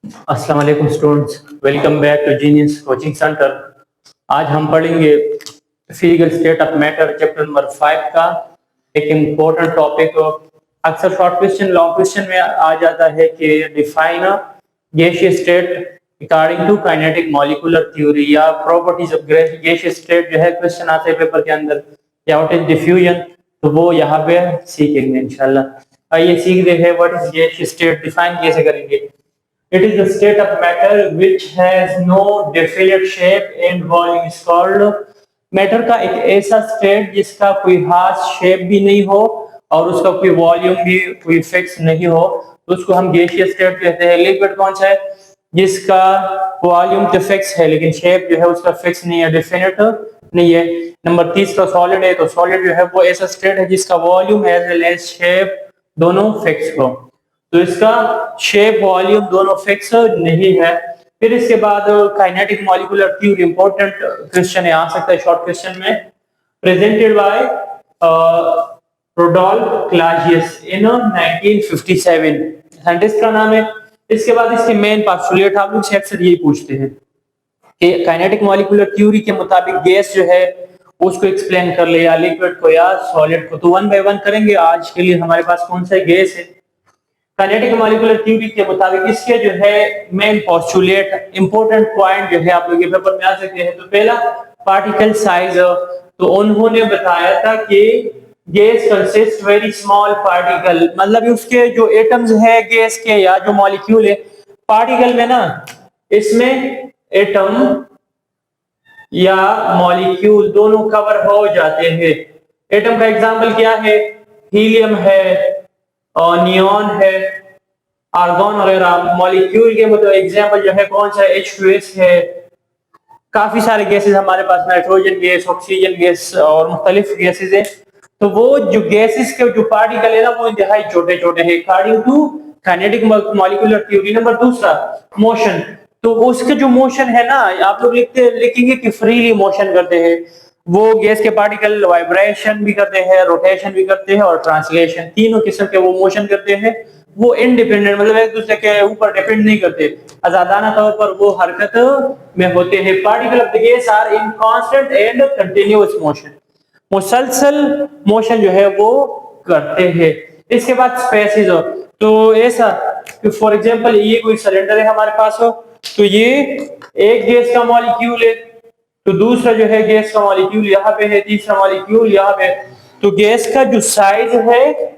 अस्सलाम वालेकुम students, welcome back to Genius Coaching Centre. आज हम पढ़ेंगे physical state of matter chapter number 5 का एक इम्पोर्टेंट टॉपिक। अक्सर शॉर्ट क्वेश्चन लॉन्ग क्वेश्चन में आ जाता है कि define gaseous state according to kinetic molecular theory या प्रॉपर्टीज ऑफ गैसियस स्टेट जो है क्वेश्चन आते हैं पेपर के अंदर, या व्हाट इज डिफ्यूजन, तो वो यहाँ पे सीखेंगे इंशाल्लाह। आइए सीखते हैं what is gaseous state, define कैसे करेंगे। It is the state of matter which has no definite shape and volume is called matter का एक ऐसा स्टेट जिसका कोई खास शेप भी नहीं हो और उसका कोई वॉल्यूम भी कोई फिक्स नहीं हो, तो उसको हम गैसियस स्टेट कहते हैं। लिक्विड कौन सा है जिसका वॉल्यूम तो फिक्स है लेकिन शेप जो है उसका फिक्स नहीं है, डेफिनेट नहीं है। नंबर 30 का सॉलिड है, तो सॉलिड जो है वो ऐसा स्टेट है जिसका volume as well as shape दोनों फिक्स हो, तो इसका शेप वॉल्यूम दोनों फिक्स नहीं है। फिर इसके बाद kinetic molecular theory, important question आ सकता है शॉर्ट क्वेश्चन में, presented by Rudolf Clausius in 1957, scientist का नाम है। इसके बाद इसके मेन पोस्टुलेट आप लोग से अक्सर यही पूछते हैं कि काइनेटिक मॉलिक्यूलर थ्योरी के मुताबिक गैस जो है उसको एक्सप्लेन कर ले, या लिक्विड को या सॉलिड को, तो वन बाय वन करेंगे। आज के लिए हमारे पास कौन सा गैस है। काइनेटिक मॉलिक्यूलर थ्योरी के मुताबिक इसके जो है मेन पोस्टुलेट, इंपॉर्टेंट पॉइंट जो है आप लोग के पेपर में आ सकते हैं। तो पहला पार्टिकल साइज, तो उन्होंने बताया था कि gas consist very small particle, मतलब उसके जो एटम्स है गैस के या जो मॉलिक्यूल है, पार्टिकल में ना इसमें एटम या मॉलिक्यूल दोनों कवर हो जाते हैं। एटम का एग्जांपल क्या है, हीलियम है और नियॉन है, आर्गन वगैरह। मॉलिक्यूल के मतलब एग्जांपल जो है कौन सा, H2S है। काफी सारे गैसेस हमारे पास, नाइट्रोजन गैस, ऑक्सीजन गैस और मुख्तलिफ गैसेस है। तो वो जो गैसेस के जो पार्टिकल है ना वो इंतहाई छोटे छोटे हैं according to kinetic molecular theory. Number दूसरा मोशन, तो उसके जो मोशन है ना आप लोग लिखेंगे कि फ्रीली मोशन करते हैं। वो गैस के पार्टिकल वाइब्रेशन भी करते हैं, रोटेशन भी करते हैं और ट्रांसलेशन, तीनों किस्म के वो मोशन करते हैं। वो इंडिपेंडेंट, मतलब एक दूसरे के ऊपर डिपेंड नहीं करते, आजादाना तौर पर वो हरकत में होते हैं। Particle of the gas are in constant and continuous motion, मुसलसल मोशन जो है वो करते हैं। इसके बाद स्पेसिस हो, तो ऐसा फॉर एग्जांपल ये कोई सिलेंडर है हमारे पास हो, तो ये एक गैस का मॉलिक्यूल है, तो दूसरा जो है गैस का मॉलिक्यूल यहाँ पे है, तीसरा मॉलिक्यूल यहाँ पे। तो गैस का जो साइज है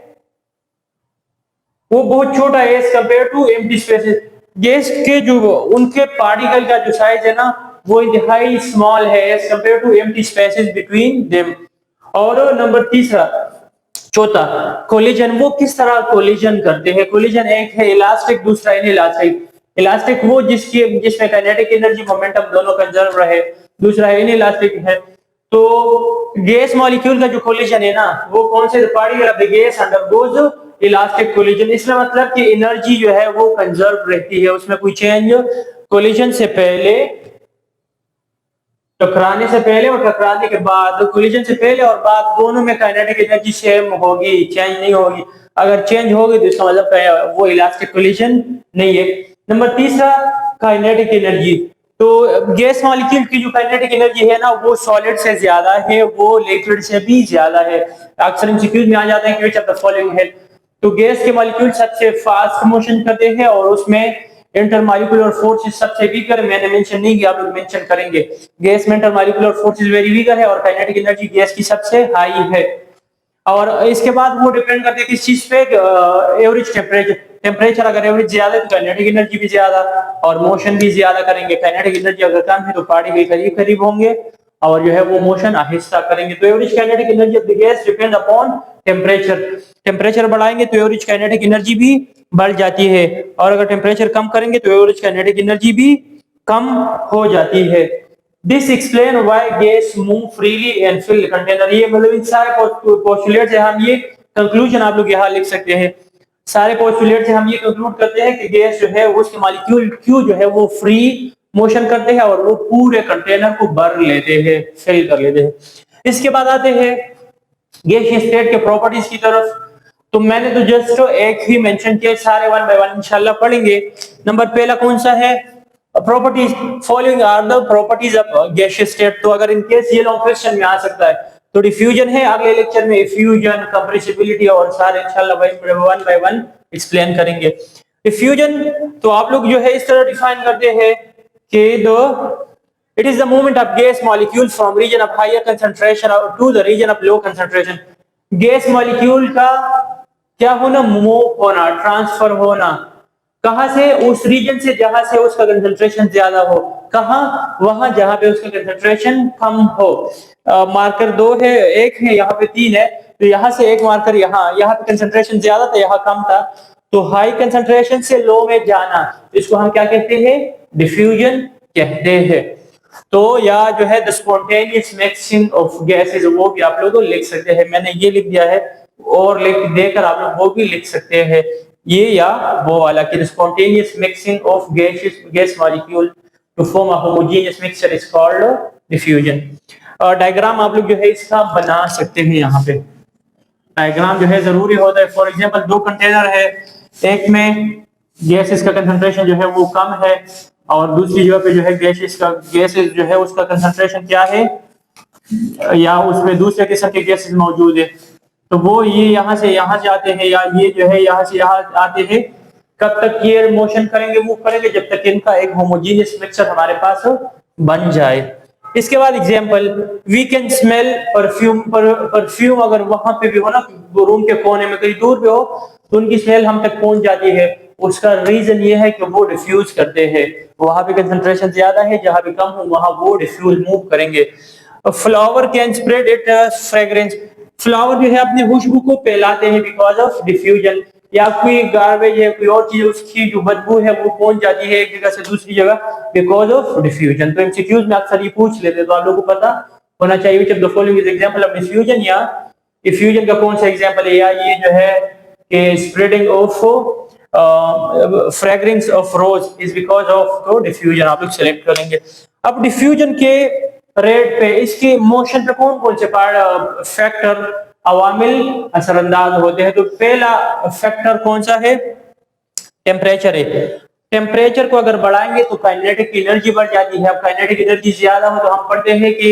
वो बहुत छोटा है as compare to empty spaces. Gas के जो उनके पार्टिकल का जो साइज है ना वो इंतहाई स्मॉल है as compare to empty spaces between them. और नंबर तीसरा, चौथा कोलिजन, वो किस तरह कोलिजन करते हैं। कोलिजन एक है इलास्टिक, दूसरा इनइलास्टिक। इलास्टिक वो जिसमें काइनेटिक एनर्जी मोमेंटम दोनों कंजर्व रहे, दूसरा है इनइलास्टिक है। तो गैस मॉलिक्यूल का जो कोलिजन है ना वो कौन से, particle of the gas undergoes elastic collision. इसमें मतलब कि एनर्जी जो है वो कंजर्व रहती है, उसमें कोई चेंज कोलिजन से पहले, टकराने से पहले और टकराने के बाद, कोलिजन से पहले और बाद दोनों में काइनेटिक एनर्जी सेम होगी, चेंज नहीं होगी। अगर चेंज होगी तो इसका मतलब वो इलास्टिक कोलिजन नहीं है। नंबर तीसरा काइनेटिक एनर्जी, तो गैस मॉलिक्यूल की जो काइनेटिक एनर्जी है ना वो सॉलिड से ज्यादा है, वो लिक्विड से भी ज्यादा है। अक्सर एमसीक्यूज में आ जाता है कि व्हिच ऑफ द फॉलोइंग है। तो गैस के मॉलिक्यूल सबसे फास्ट मोशन करते हैं और उसमें इंटरमॉलिक्यूलर फोर्सेस सबसे वीकर, मैंने मेंशन नहीं किया, आप लोग मेंशन करेंगे। गैस में इंटरमॉलिक्यूलर फोर्सेस वेरी वीकर है और काइनेटिक एनर्जी गैस की सबसे हाई है। और इसके बाद वो डिपेंड करते हैं किस चीज पे, एवरेज टेम्परेचर। टेम्परेचर अगर एवरेज ज्यादा है तो काइनेटिक एनर्जी भी ज्यादा और मोशन भी ज्यादा करेंगे। काइनेटिक एनर्जी अगर कम है तो पार्टिकल करीब करीब होंगे और जो है वो मोशन आहिस्ता करेंगे। तो average kinetic energy of the gas depend upon temperature. Temperature बढ़ाएंगे तो एवरेज काइनेटिक एनर्जी भी बढ़ जाती है, और अगर टेम्परेचर कम करेंगे तो एवरेज काइनेटिक एनर्जी भी कम हो जाती है। This explain why gas move freely and fill container. ये मतलब इन सारे पोस्टुलेट से हम ये कंक्लूजन आप लोग यहाँ लिख सकते हैं। सारे पोस्टुलेट से हम ये कंक्लूड करते हैं कि गैस जो है उसके मॉलिक्यूल क्यू जो है वो फ्री मोशन करते हैं और वो पूरे कंटेनर को भर लेते हैं, फिल कर लेते हैं। इसके बाद आते हैं गैसियस स्टेट के प्रॉपर्टीज की तरफ। तो मैंने तो जस्ट एक ही मेंशन किया, सारे वन बाय वन इंशाल्लाह पढ़ेंगे। नंबर पहला कौन सा है, properties, following are the properties of gaseous state. तो अगर इन केस ये लॉन्ग क्वेश्चन में आ सकता है तो डिफ्यूजन है, अगले लेक्चर में फ्यूजन, कंप्रेसिबिलिटी और सारे इंशाल्लाह वन बाय वन एक्सप्लेन करेंगे। डिफ्यूजन तो आप लोग जो है इस तरह डिफाइन करते हैं कि the it is the movement of gas molecule from region of higher concentration to the region of low concentration. Gas molecule का क्या होना, मूव होना, ट्रांसफर होना, कहां से, उस रीजन से जहां से उसका कंसंट्रेशन ज्यादा हो, कहां, वहां जहां पे उसका कंसंट्रेशन कम हो। मार्कर 2 है, 1 है, यहाँ पे 3 है, तो यहाँ से एक मार्कर यहाँ पे कंसंट्रेशन ज्यादा था, यहाँ कम था, तो हाई कंसंट्रेशन से लो में जाना, इसको हम क्या कहते हैं, डिफ्यूजन कहते हैं। तो या जो है the spontaneous mixing of gases, वो भी आप लोग लिख सकते हैं, मैंने ये लिख दिया है, और लिख देकर आप लोग वो भी लिख सकते हैं, ये या वो वाला कि spontaneous mixing of gas molecule to form a homogeneous mixture is called diffusion. Diagram आप लोग जो है इसका बना सकते हैं, यहाँ पे डायग्राम जो है जरूरी होता है। फॉर एग्जांपल 2 कंटेनर है, एक में गैसेस का कंसंट्रेशन जो है वो कम है, और दूसरी जगह पे जो है गैसेस जो है उसका कंसंट्रेशन क्या है, या उसमें दूसरे किस्म के गैसेस मौजूद है, तो वो ये यहाँ से यहाँ जाते हैं, या ये जो है यहाँ से यहाँ आते हैं। कब तक ये मोशन करेंगे, मूव करेंगे, जब तक इनका एक होमोजेनियस मिक्सचर हमारे पास बन जाए। इसके बाद example, we can smell perfume, perfume अगर वहां पे भी हो ना, रूम के कोने में कहीं दूर पे हो, तो उनकी स्मेल हम तक पहुंच जाती है। उसका रीजन ये है कि वो डिफ्यूज करते हैं, वहां पे कंसंट्रेशन ज्यादा है, जहां पे कम हो वहां वो डिफ्यूज मूव करेंगे। Flower can spread it fragrance, flower जो है अपने खुशबू को फैलाते हैं बिकॉज ऑफ डिफ्यूजन, या कोई गार्बेज है, कोई और चीज, उसकी जो बदबू है वो पहुंच जाती है एक जगह से दूसरी जगह बिकॉज ऑफ डिफ्यूजन। तो एमसीक्यूज में अक्सर ये पूछ लेते हैं, तो आप लोगों को पता होना चाहिए which of the following is example of diffusion, या डिफ्यूजन का कौन सा एग्जांपल है, या ये जो है कि spreading of fragrance of rose is because of तो डिफ्यूजन आप लोग सेलेक्ट करेंगे। अब डिफ्यूजन के रेट पे, इसके मोशन पे कौन कौन से फैक्टर, अवामिल असरअंदाज होते हैं। तो पहला फैक्टर कौन सा है, टेम्परेचर है। टेम्परेचर को अगर बढ़ाएंगे तो काइनेटिक एनर्जी बढ़ जाती है। अब काइनेटिक एनर्जी ज्यादा हो तो हम पढ़ते हैं कि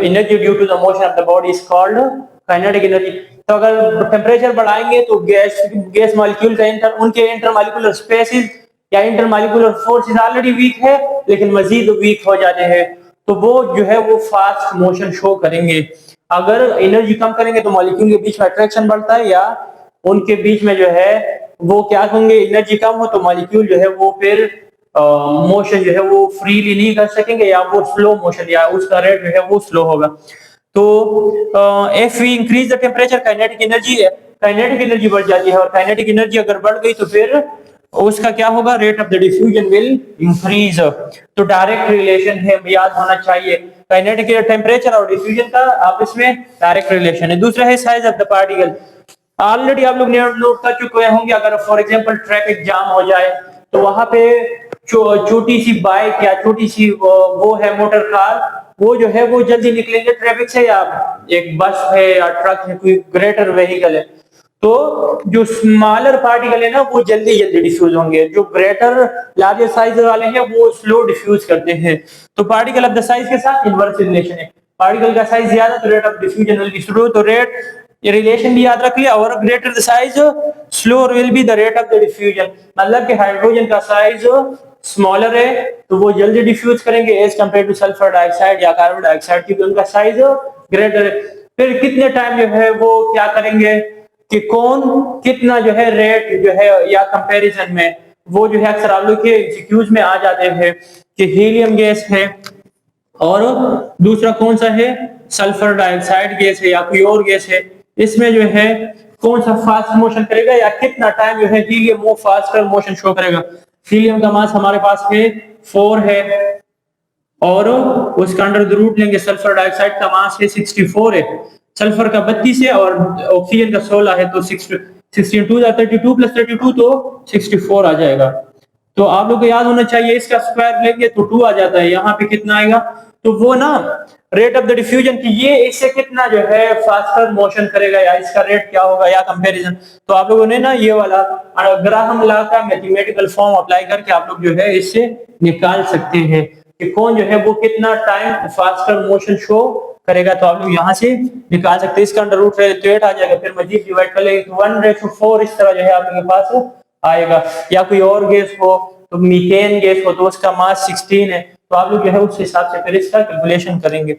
energy due to the motion of the body is called kinetic energy. तो अगर टेम्परेचर बढ़ाएंगे तो गैस मॉलिक्यूल का उनके इंटरमॉलिक्यूलर स्पेसिस या इंटरमॉलिक्यूलर फोर्सेस ऑलरेडी वीक है, लेकिन मजीद वीक हो जाते हैं, तो वो जो है वो फास्ट मोशन शो करेंगे। अगर एनर्जी कम करेंगे तो मॉलिक्यूल के बीच में अट्रैक्शन बढ़ता है, या उनके बीच में जो है वो क्या होंगे, एनर्जी कम हो तो मॉलिक्यूल जो है वो फिर मोशन जो है वो फ्रीली नहीं कर सकेंगे, या वो स्लो मोशन, या उसका रेट जो है वो स्लो होगा। तो if we increase the temperature, kinetic energy बढ़ जाती है, और काइनेटिक एनर्जी अगर बढ़ गई तो फिर उसका क्या होगा, rate of the diffusion will increase. तो डायरेक्ट रिलेशन है, याद होना चाहिए, काइनेटिक टेम्परेचर और डिफ्यूजन का आपस में डायरेक्ट रिलेशन है। दूसरा है size of the particle. Already आप लोग नोट कर चुके होंगे, अगर फॉर एग्जांपल ट्रैफिक जाम हो जाए तो वहां पे छोटी सी बाइक या छोटी सी वो है मोटर कार, वो जो है वो जल्दी निकलेंगे ट्रैफिक से, या एक बस है या ट्रक है, कोई ग्रेटर व्हीकल है, तो जो स्मॉलर पार्टिकल है ना वो जल्दी डिफ्यूज होंगे, जो ग्रेटर लार्जर साइज वाले हैं वो स्लो डिफ्यूज करते हैं। तो पार्टिकल ऑफ द साइज के साथ इनवर्स रिलेशन है, पार्टिकल का साइज ज्यादा तो rate of diffusion will be slow, तो रेट ये रिलेशन भी याद रख लिया, और greater the size slower will be the rate of the diffusion. मतलब कि हाइड्रोजन का साइज स्मॉलर है तो वो जल्दी डिफ्यूज करेंगे as compare to sulphur dioxide या कार्बन डाइऑक्साइड, क्योंकि उनका साइज ग्रेटर है। फिर कितने टाइम जो है वो क्या करेंगे कि कौन कितना जो है रेट जो है या कंपैरिजन में, वो जो है अक्सर आप लोग के एमसीक्यूज में आ जाते हैं कि हीलियम गैस है और दूसरा कौन सा है, सल्फर डाइऑक्साइड गैस है या कोई और गैस है, इसमें जो है कौन सा फास्ट मोशन करेगा या कितना टाइम जो है हीलियम वो फास्टर मोशन शो करेगा। हीलियम का मास हमारे पास में 4 है, और उसका अंडर द रूट लेंगे, सल्फर डाइऑक्साइड का मास है 64 है, सल्फर का 32 है और ऑक्सीजन का 16 है, तो 62 32 प्लस 32 तो 64 आ जाएगा। तो आप लोग को याद होना चाहिए, इसका स्क्वायर लेंगे तो 2 आ जाता है, यहाँ पे कितना आएगा तो वो ना रेट ऑफ द डिफ्यूजन की ये इससे कितना जो है फास्टर मोशन करेगा या इसका रेट क्या होगा या कंपैरिजन। तो आप लोगों ने ना ये वाला ग्राहम लॉ का मैथमेटिकल फॉर्म अप्लाई करके आप लोग जो है इससे निकाल सकते हैं कि कौन जो है वो कितना टाइम फास्टर मोशन शो करेगा। तो आप लोग यहाँ से निकाल सकते हैं। इसका अंडर रूट रहे तो 8 आ जाएगा, फिर मजीद डिवाइड कर लेंगे तो 1/4 इस तरह जो है आपके पास आएगा। या कोई और गैस हो तो मीथेन गैस हो तो उसका मास 16 है, तो आप लोग जो है उस हिसाब से फिर इसका कैलकुलेशन करेंगे।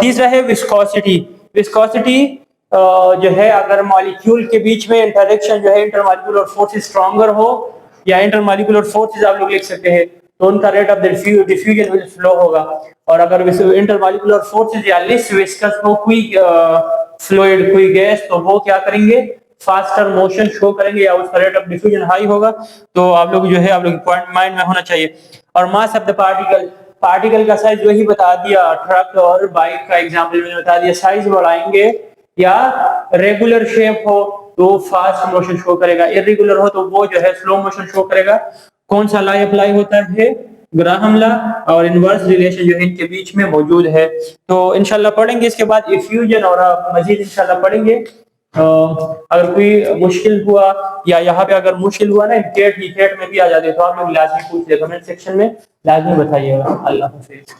तीसरा है विस्कोसिटी। विस्कोसिटी जो है अगर मॉलिक्यूल के बीच में इंटरेक्शन जो है इंटरमॉलिक्यूलर फोर्स स्ट्रॉन्गर हो या इंटरमॉलिक्यूलर फोर्सेस आप लोग लिख सकते हैं तो उनका rate of diffusion will slow होगा। और अगर इंटरमॉलिक्यूलर फोर्सेस या लेस विस्कस हो कोई फ्लूइड कोई गैस तो वो क्या करेंगे फास्टर मोशन शो करेंगे या उसका रेट ऑफ डिफ्यूजन हाई होगा। तो आप लोग जो है आप लोग पॉइंट माइंड में होना चाहिए। और mass of the particle, particle का साइज वही बता दिया, ट्रक और बाइक का एग्जांपल मैंने बता दिया। साइज बढ़ाएंगे या रेगुलर शेप हो तो फास्ट मोशन शो करेगा, इरेगुलर हो तो वो जो है स्लो मोशन शो करेगा। कौन सा लॉ अप्लाई होता है? ग्राहम लॉ और इनवर्स रिलेशन जो है इनके बीच में मौजूद है। तो इंशाल्लाह पढ़ेंगे इसके बाद इफ्यूजन और मजीद इंशाल्लाह पढ़ेंगे। अगर कोई मुश्किल हुआ या यहाँ पे अगर मुश्किल हुआ ना टेट में भी आ जाते तो आप लोग लाजमी पूछ ले, कमेंट सेक्शन में लाजमी बताइएगा। अल्लाह हाफिज।